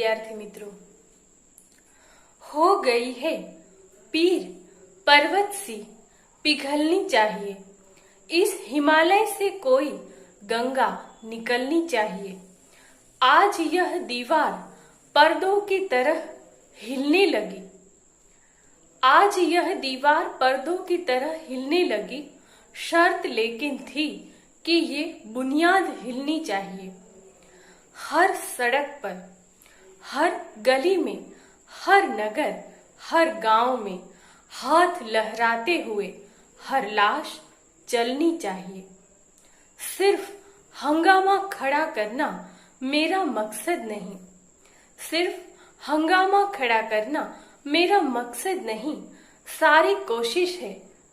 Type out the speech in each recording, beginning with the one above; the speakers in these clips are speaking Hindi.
विद्यार्थी मित्रों, हो गई है पीर पर्वत सी पिघलनी चाहिए, इस हिमालय से कोई गंगा निकलनी चाहिए। आज यह दीवार पर्दों की तरह हिलने लगी, आज यह दीवार पर्दों की तरह हिलने लगी। शर्त लेकिन थी कि ये बुनियाद हिलनी चाहिए। हर सड़क पर, हर गली में, हर नगर, हर गांव में हाथ लहराते हुए हर लाश चलनी चाहिए। सिर्फ हंगामा खड़ा करना मेरा मकसद नहीं, सिर्फ हंगामा खड़ा करना मेरा मकसद नहीं। सारी कोशिश है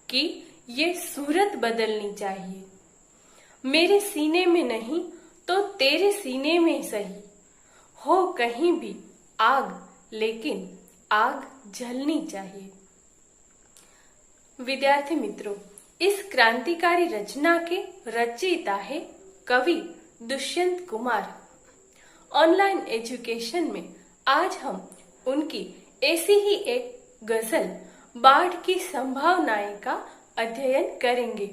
कि ये सूरत बदलनी चाहिए। मेरे सीने में नहीं तो तेरे सीने में सही, हो कहीं भी आग, लेकिन आग जलनी चाहिए। विद्यार्थी मित्रों, इस क्रांतिकारी रचना के रचयिता है कवि दुष्यंत कुमार। ऑनलाइन एजुकेशन में आज हम उनकी ऐसी ही एक गजल बाढ़ की संभावनाएं का अध्ययन करेंगे,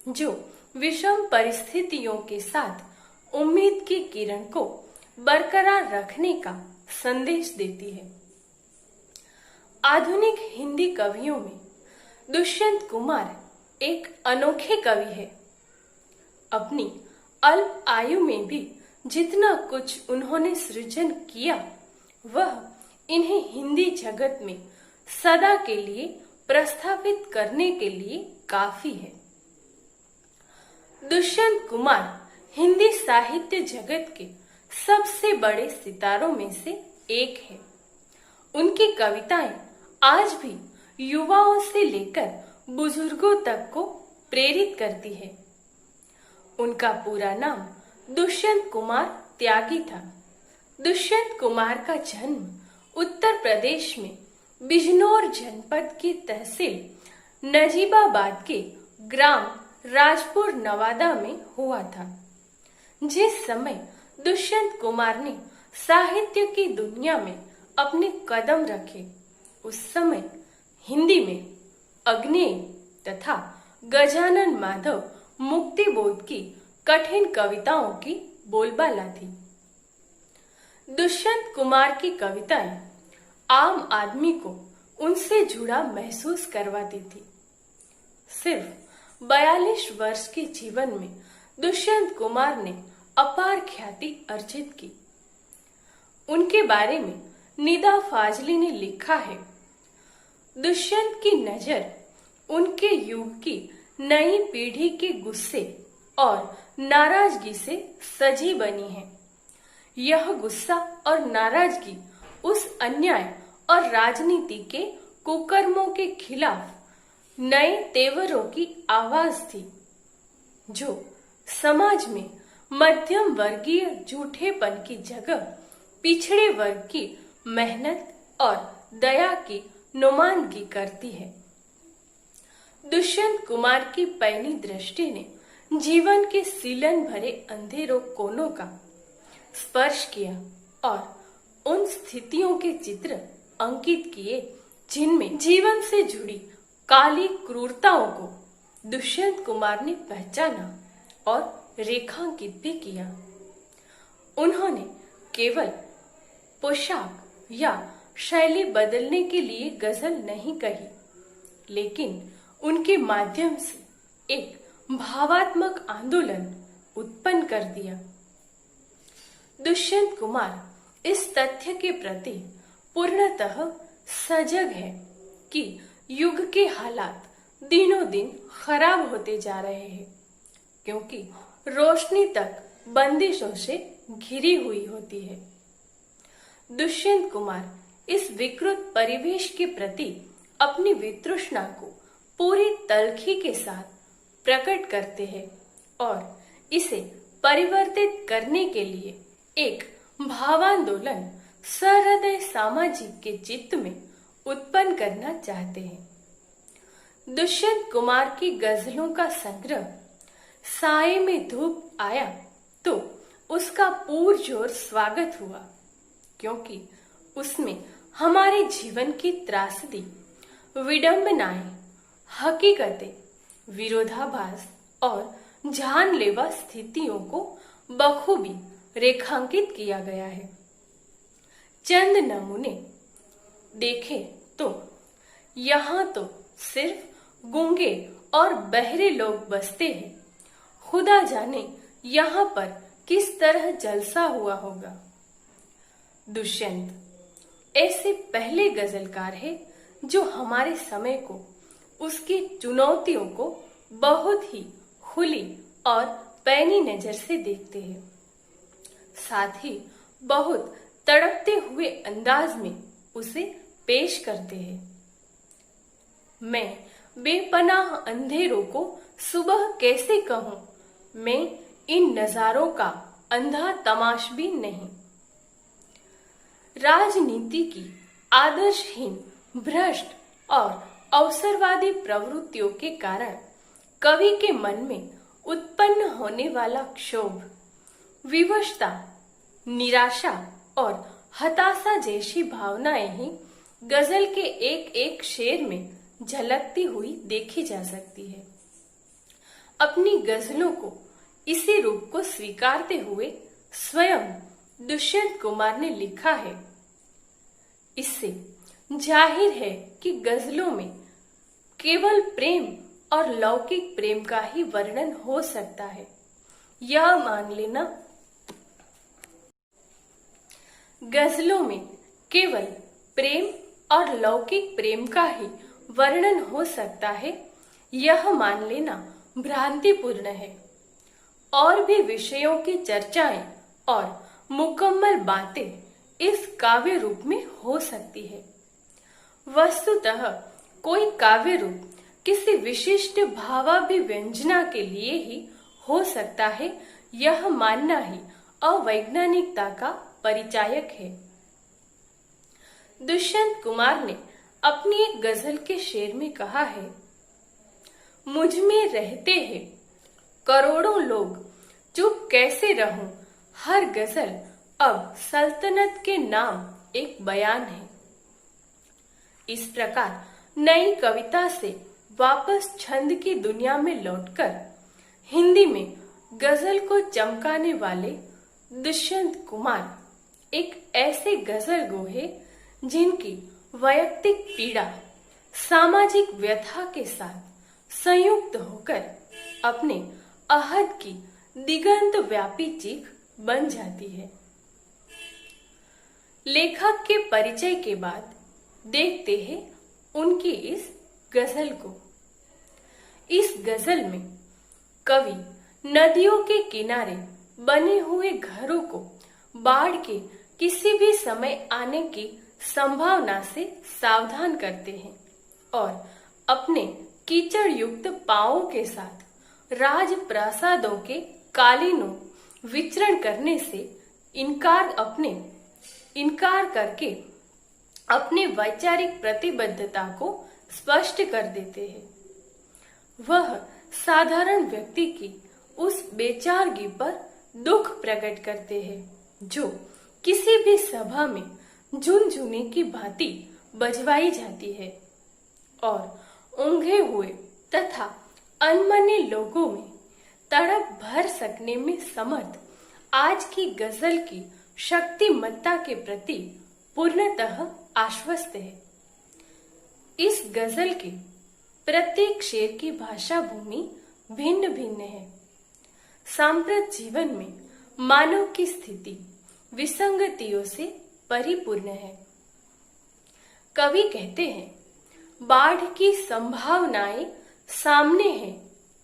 जो विषम परिस्थितियों के साथ उम्मीद की किरण को बरकरार रखने का संदेश देती है। आधुनिक हिंदी कवियों में दुष्यंत कुमार एक अनोखे कवि है। अपनी अल्प आयु में भी जितना कुछ उन्होंने सृजन किया, वह इन्हें हिंदी जगत में सदा के लिए प्रस्थापित करने के लिए काफी है। दुष्यंत कुमार हिंदी साहित्य जगत के सबसे बड़े सितारों में से एक है। उनकी कविताएं आज भी युवाओं से लेकर बुजुर्गों तक को प्रेरित करती है। उनका पूरा नाम दुष्यंत कुमार त्यागी था। दुष्यंत कुमार का जन्म उत्तर प्रदेश में बिजनौर जनपद की तहसील नजीबाबाद के ग्राम राजपुर नवादा में हुआ था। जिस समय दुष्यंत कुमार ने साहित्य की दुनिया में अपने कदम रखे, उस समय हिंदी में अग्नेय तथा गजानन माधव मुक्तिबोध की कठिन कविताओं की बोलबाला थी। दुष्यंत कुमार की कविताएं आम आदमी को उनसे जुड़ा महसूस करवाती थी। सिर्फ 42 वर्ष के जीवन में दुष्यंत कुमार ने अपार ख्याति अर्जित की। उनके बारे में निदा फाजली ने लिखा है, दुष्यंत की नजर उनके युग की नई पीढ़ी के गुस्से और नाराजगी से सजी बनी है। यह गुस्सा और नाराजगी उस अन्याय और राजनीति के कुकर्मों के खिलाफ नए तेवरों की आवाज थी, जो समाज में मध्यम वर्गीय झूठेपन की जगह पिछड़े वर्ग की मेहनत और दया की नुमाइंदगी करती है। दुष्यंत कुमार की पैनी दृष्टि ने जीवन के सीलन भरे अंधेरों कोनों का स्पर्श किया और उन स्थितियों के चित्र अंकित किए जिनमें जीवन से जुड़ी काली क्रूरताओं को दुष्यंत कुमार ने पहचाना और रेखांकित भी किया। उन्होंने केवल पोशाक या शैली बदलने के लिए गजल नहीं कही, लेकिन उनके माध्यम से एक भावात्मक आंदोलन उत्पन्न कर दिया। दुष्यंत कुमार इस तथ्य के प्रति पूर्णतः सजग है कि युग के हालात दिनों दिन खराब होते जा रहे हैं, क्योंकि रोशनी तक बंदिशों से घिरी हुई होती है। दुष्यंत कुमार इस विकृत परिवेश के प्रति अपनी वितृष्णा को पूरी तल्खी के साथ प्रकट करते हैं और इसे परिवर्तित करने के लिए एक भावांदोलन सहृदय सामाजिक के चित्त में उत्पन्न करना चाहते हैं। दुष्यंत कुमार की गजलों का संग्रह साए में धूप आया तो उसका पुरजोर स्वागत हुआ। क्योंकि उसमें हमारे जीवन की त्रासदी, विडंबनाएं, हकीकतें, विरोधाभास और जानलेवा स्थितियों को बखूबी रेखांकित किया गया है। चंद नमूने देखें तो यहाँ तो सिर्फ गूंगे और बहरे लोग बसते हैं। खुदा जाने यहाँ पर किस तरह जलसा हुआ होगा। दुष्यंत ऐसे पहले गजलकार है जो हमारे समय को, उसकी चुनौतियों को बहुत ही खुली और पैनी नजर से देखते हैं। साथ ही बहुत तड़पते हुए अंदाज में उसे पेश करते हैं। मैं बेपनाह अंधेरों को सुबह कैसे कहूं, मैं इन नजारों का अंधा तमाशबीन नहीं। राजनीति की आदर्शहीन, भ्रष्ट और अवसरवादी प्रवृत्तियों के कारण कवि के मन में उत्पन्न होने वाला क्षोभ, विवशता, निराशा और हताशा जैसी भावनाएं ही गजल के एक एक शेर में झलकती हुई देखी जा सकती है। अपनी गजलों को इसी रूप को स्वीकारते हुए स्वयं दुष्यंत कुमार ने लिखा है। इससे जाहिर है कि गजलों में केवल प्रेम और लौकिक प्रेम का ही वर्णन हो सकता है। यह मान लेना, गजलों में केवल प्रेम और लौकिक प्रेम का ही वर्णन हो सकता है, यह मान लेना भ्रांतिपूर्ण है। और भी विषयों की चर्चाएं और मुकम्मल बातें इस काव्य रूप में हो सकती है। वस्तुतः कोई काव्य रूप किसी विशिष्ट भावाभिव्यंजना के लिए ही हो सकता है, यह मानना ही अवैज्ञानिकता का परिचायक है। दुष्यंत कुमार ने अपनी एक गजल के शेर में कहा है, मुझ में रहते हैं करोड़ों लोग, चुप कैसे रहूं, हर गजल अब सल्तनत के नाम एक बयान है। इस प्रकार नई कविता से वापस छंद की दुनिया में लौटकर हिंदी में गजल को चमकाने वाले दुष्यंत कुमार एक ऐसे गजल गो है जिनकी वैयक्तिक पीड़ा सामाजिक व्यथा के साथ संयुक्त होकर अपने आहत की दिगंत व्यापी चीख बन जाती है। लेखक के परिचय के बाद देखते हैं उनकी इस गजल को। इस गजल में कवि नदियों के किनारे बने हुए घरों को बाढ़ के किसी भी समय आने की संभावना से सावधान करते हैं और अपने कीचड़ युक्त पांवों के साथ राजप्रासादों के कालीनों विचरण करने से इनकार करके अपने वैचारिक प्रतिबद्धता को स्पष्ट कर देते हैं। वह साधारण व्यक्ति की उस बेचारगी पर दुख प्रकट करते हैं जो किसी भी सभा में झुनझुने की भांति बजवाई जाती है और ऊंघे हुए तथा अनमने लोगों में तड़प भर सकने में समर्थ आज की गजल की शक्तिमत्ता के प्रति पूर्णतः आश्वस्त है। इस गजल के प्रत्येक शेर की भाषा भूमि भिन्न भिन्न है। सांप्रत जीवन में मानव की स्थिति विसंगतियों से परिपूर्ण है। कवि कहते हैं, बाढ़ की संभावनाएं सामने हैं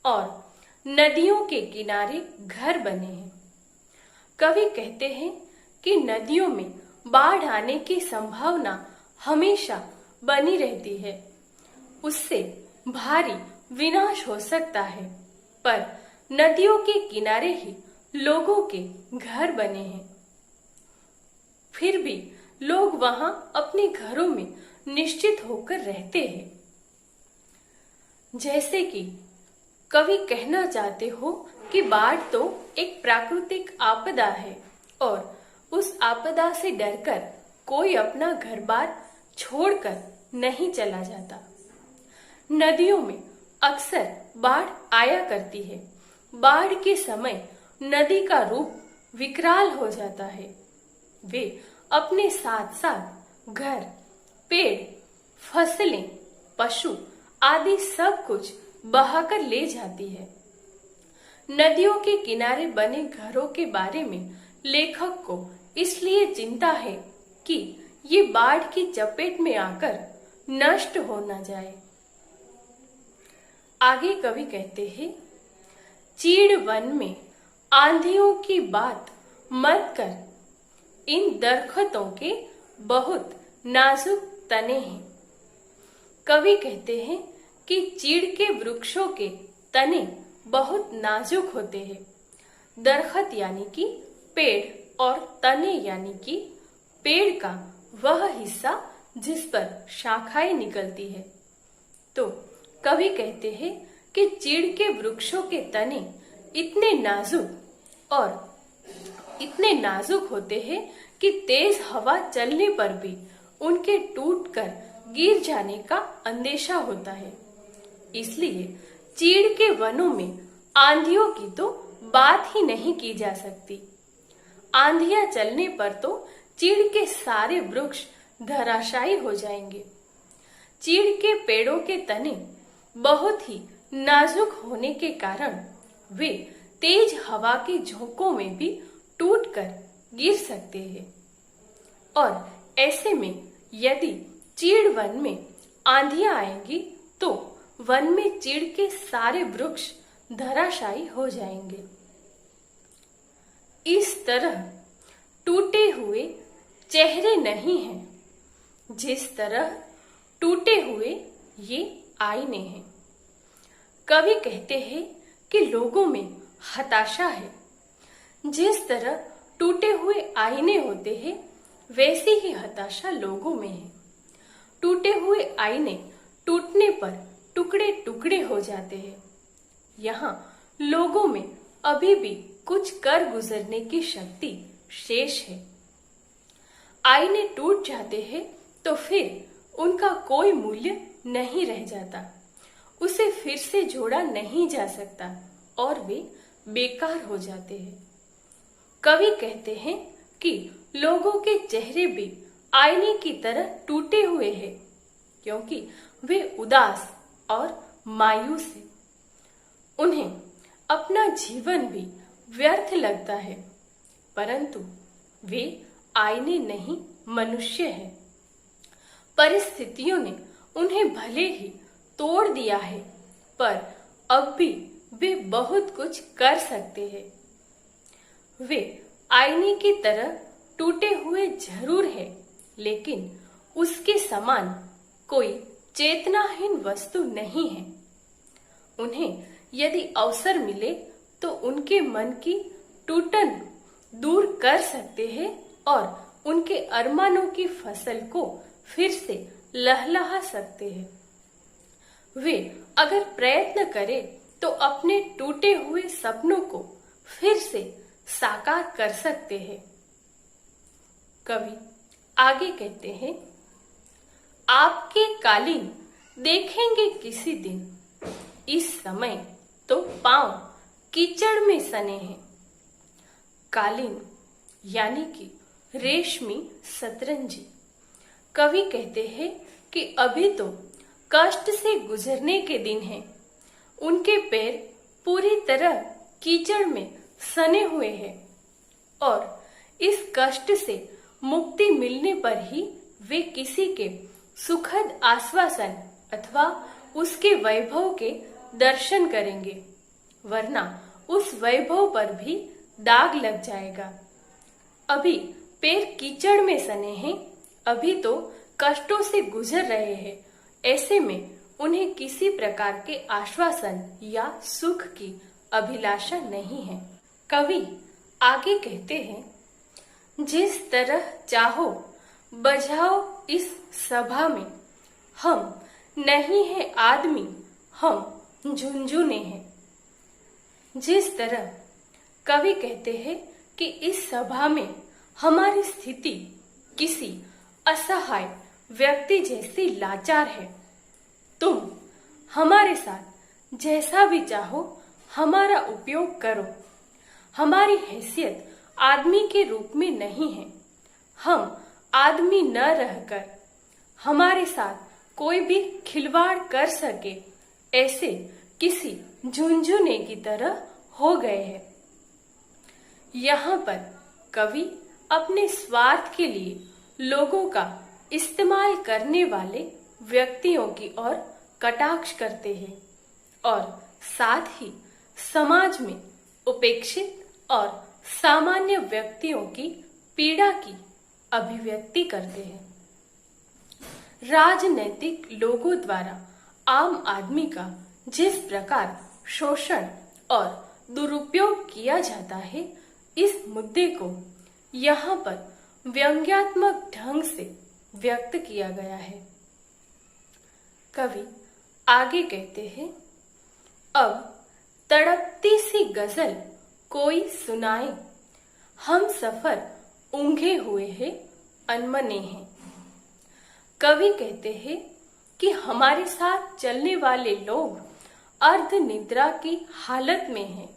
और नदियों के किनारे घर बने हैं। कवि कहते हैं कि नदियों में बाढ़ आने की संभावना हमेशा बनी रहती है, उससे भारी विनाश हो सकता है, पर नदियों के किनारे ही लोगों के घर बने हैं। फिर भी लोग वहां अपने घरों में निश्चित होकर रहते हैं। जैसे कि कवि कहना चाहते हो कि बाढ़ तो एक प्राकृतिक आपदा है और उस आपदा से डरकर कोई अपना घर बार छोड़कर नहीं चला जाता। नदियों में अक्सर बाढ़ आया करती है। बाढ़ के समय नदी का रूप विकराल हो जाता है। वे अपने साथ साथ घर, पेड़, फसलें, पशु आदि सब कुछ बहाकर ले जाती है। नदियों के किनारे बने घरों के बारे में लेखक को इसलिए चिंता है कि ये बाढ़ की चपेट में आकर नष्ट हो न जाए। आगे कवि कहते हैं, चीड़ वन में आंधियों की बात मत कर, इन दरख्तों के बहुत नाजुक तने हैं। कवि कहते हैं कि चीड़ के वृक्षों के तने बहुत नाजुक होते हैं। दरख्त यानी कि पेड़ और तने यानी कि पेड़ का वह हिस्सा जिस पर शाखाएं निकलती है। तो कवि कहते हैं कि चीड़ के वृक्षों के तने इतने नाजुक होते हैं कि तेज हवा चलने पर भी उनके टूटकर गिर जाने का अंदेशा होता है। इसलिए चीड़ के वनों में आंधियों की तो बात ही नहीं की जा सकती। आंधियां चलने पर तो चीड़ के सारे वृक्ष धराशायी हो जाएंगे। चीड़ के पेड़ों के तने बहुत ही नाजुक होने के कारण वे तेज हवा के झोंकों में भी टूटकर गिर सकते हैं। और ऐसे में यदि चीड़ वन में आंधियां आएंगी तो वन में चीड़ के सारे वृक्ष धराशायी हो जाएंगे। इस तरह टूटे हुए चेहरे नहीं हैं, जिस तरह टूटे हुए ये आईने हैं। कवि कहते हैं कि लोगों में हताशा है। जिस तरह टूटे हुए आईने होते हैं, वैसी ही हताशा लोगों में है। टूटे हुए आईने टूटने पर टुकड़े टुकड़े हो जाते हैं। यहाँ लोगों में अभी भी कुछ कर गुजरने की शक्ति शेष है। आईने टूट जाते हैं तो फिर उनका कोई मूल्य नहीं रह जाता। उसे फिर से जोड़ा नहीं जा सकता और वे बेकार हो जाते हैं। कवि कहते हैं कि लोगों के चेहरे भी आईने की तरह टूटे हुए हैं, क्योंकि वे उदास और मायूस हैं। उन्हें अपना जीवन भी व्यर्थ लगता है, परंतु वे आईने नहीं मनुष्य हैं। परिस्थितियों ने उन्हें भले ही तोड़ दिया है, पर अब भी वे बहुत कुछ कर सकते हैं। वे आईने की तरह टूटे हुए जरूर है, लेकिन उसके समान कोई चेतनाहीन वस्तु नहीं है। उन्हें यदि अवसर मिले तो उनके मन की टूटन दूर कर सकते हैं और उनके अरमानों की फसल को फिर से लहलहा सकते हैं। वे अगर प्रयत्न करें तो अपने टूटे हुए सपनों को फिर से साकार कर सकते हैं। कवि आगे कहते हैं, आपके कालीन देखेंगे किसी दिन, इस समय तो पांव कीचड़ में सने हैं। कालीन यानी कि रेशमी सतरंजी। कवि कहते हैं कि अभी तो कष्ट से गुजरने के दिन हैं। उनके पैर पूरी तरह कीचड़ में सने हुए हैं और इस कष्ट से मुक्ति मिलने पर ही वे किसी के सुखद आश्वासन अथवा उसके वैभव के दर्शन करेंगे, वरना उस वैभव पर भी दाग लग जाएगा। अभी पैर कीचड़ में सने हैं, अभी तो कष्टों से गुजर रहे हैं। ऐसे में उन्हें किसी प्रकार के आश्वासन या सुख की अभिलाषा नहीं है। कवि आगे कहते हैं, जिस तरह चाहो बजाओ इस सभा में, हम नहीं है आदमी, हम झुनझुने हैं। जिस तरह कवि कहते हैं कि इस सभा में हमारी स्थिति किसी असहाय व्यक्ति जैसी लाचार है। तुम हमारे साथ जैसा भी चाहो हमारा उपयोग करो। हमारी हैसियत आदमी के रूप में नहीं है। हम आदमी न रहकर हमारे साथ कोई भी खिलवाड़ कर सके ऐसे किसी झुनझुने की तरह हो गए हैं। यहाँ पर कवि अपने स्वार्थ के लिए लोगों का इस्तेमाल करने वाले व्यक्तियों की ओर कटाक्ष करते हैं और साथ ही समाज में उपेक्षित और सामान्य व्यक्तियों की पीड़ा की अभिव्यक्ति करते हैं। राजनैतिक लोगों द्वारा आम आदमी का जिस प्रकार शोषण और दुरुपयोग किया जाता है, इस मुद्दे को यहाँ पर व्यंग्यात्मक ढंग से व्यक्त किया गया है। कवि आगे कहते हैं, अब तड़पती सी गजल कोई सुनाए, हम सफर ऊंघे हुए हैं अनमने हैं। कवि कहते हैं कि हमारे साथ चलने वाले लोग अर्ध निद्रा की हालत में हैं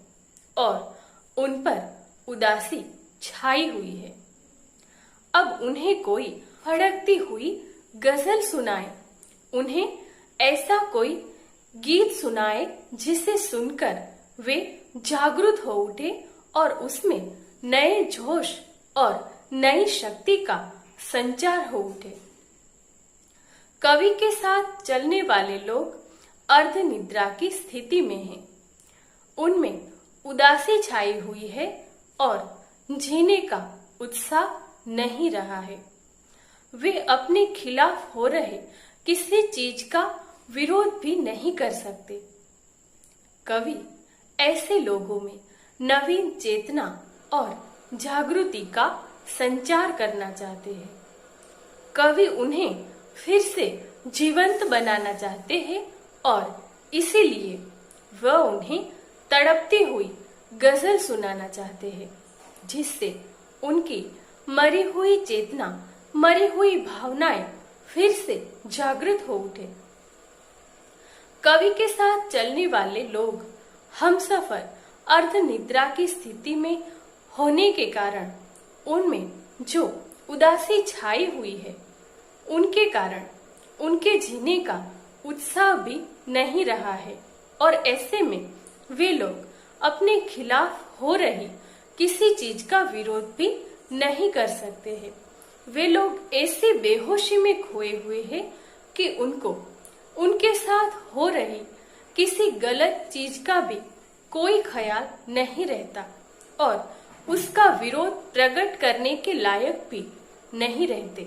और उन पर उदासी छाई हुई है। अब उन्हें कोई फड़कती हुई गजल सुनाए, उन्हें ऐसा कोई गीत सुनाए जिसे सुनकर वे जागृत हो उठे और उसमें नए जोश और नई शक्ति का संचार हो उठे। कवि के साथ चलने वाले लोग अर्ध निद्रा की स्थिति में हैं। उनमें उदासी छाई हुई है और जीने का उत्साह नहीं रहा है। वे अपने खिलाफ हो रहे किसी चीज का विरोध भी नहीं कर सकते। कवि ऐसे लोगों में नवीन चेतना और जागृति का संचार करना चाहते हैं। कवि उन्हें फिर से जीवंत बनाना चाहते हैं और इसीलिए वह उन्हें तड़पती हुई गजल सुनाना चाहते हैं, जिससे उनकी मरी हुई चेतना, मरी हुई भावनाएं फिर से जागृत हो उठे। कवि के साथ चलने वाले लोग हमसफर अर्ध निद्रा की स्थिति में होने के कारण उनमें जो उदासी छाई हुई है, उनके कारण उनके जीने का उत्साह भी नहीं रहा है और ऐसे में वे लोग अपने खिलाफ हो रही किसी चीज का विरोध भी नहीं कर सकते हैं। वे लोग ऐसी बेहोशी में खोए हुए हैं कि उनको उनके साथ हो रही किसी गलत चीज का भी कोई ख्याल नहीं रहता और उसका विरोध प्रकट करने के लायक भी नहीं रहते।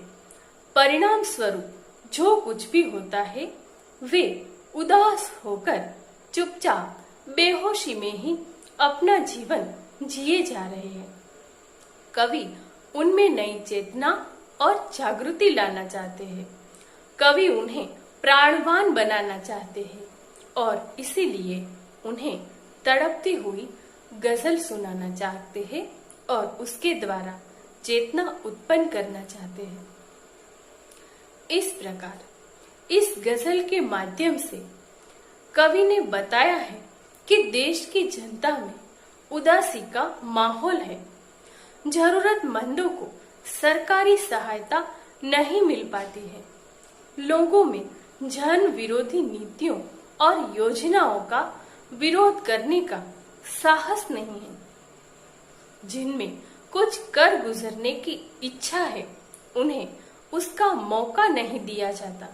परिणाम स्वरूप जो कुछ भी होता है, वे उदास होकर चुपचाप बेहोशी में ही अपना जीवन जिए जा रहे हैं। कवि उनमें नई चेतना और जागृति लाना चाहते हैं। कवि उन्हें प्राणवान बनाना चाहते हैं और इसीलिए उन्हें तड़पती हुई गजल सुनाना चाहते हैं और उसके द्वारा चेतना उत्पन्न करना चाहते हैं। इस प्रकार इस गजल के माध्यम से कवि ने बताया है कि देश की जनता में उदासी का माहौल है। जरूरतमंदों को सरकारी सहायता नहीं मिल पाती है। लोगों में जन विरोधी नीतियों और योजनाओं का विरोध करने का साहस नहीं है। जिनमें कुछ कर गुजरने की इच्छा है, उन्हें उसका मौका नहीं दिया जाता।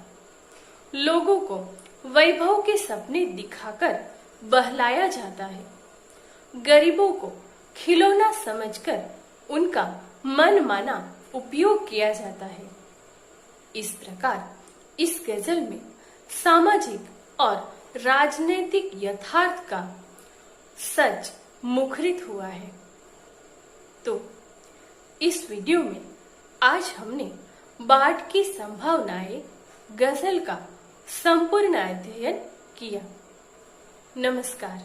लोगों को वैभव के सपने दिखाकर बहलाया जाता है। गरीबों को खिलौना समझकर उनका मनमाना उपयोग किया जाता है। इस प्रकार इस गजल में सामाजिक और राजनीतिक यथार्थ का सच मुखरित हुआ है। तो इस वीडियो में आज हमने बाढ़ की संभावनाएं गजल का संपूर्ण अध्ययन किया। नमस्कार।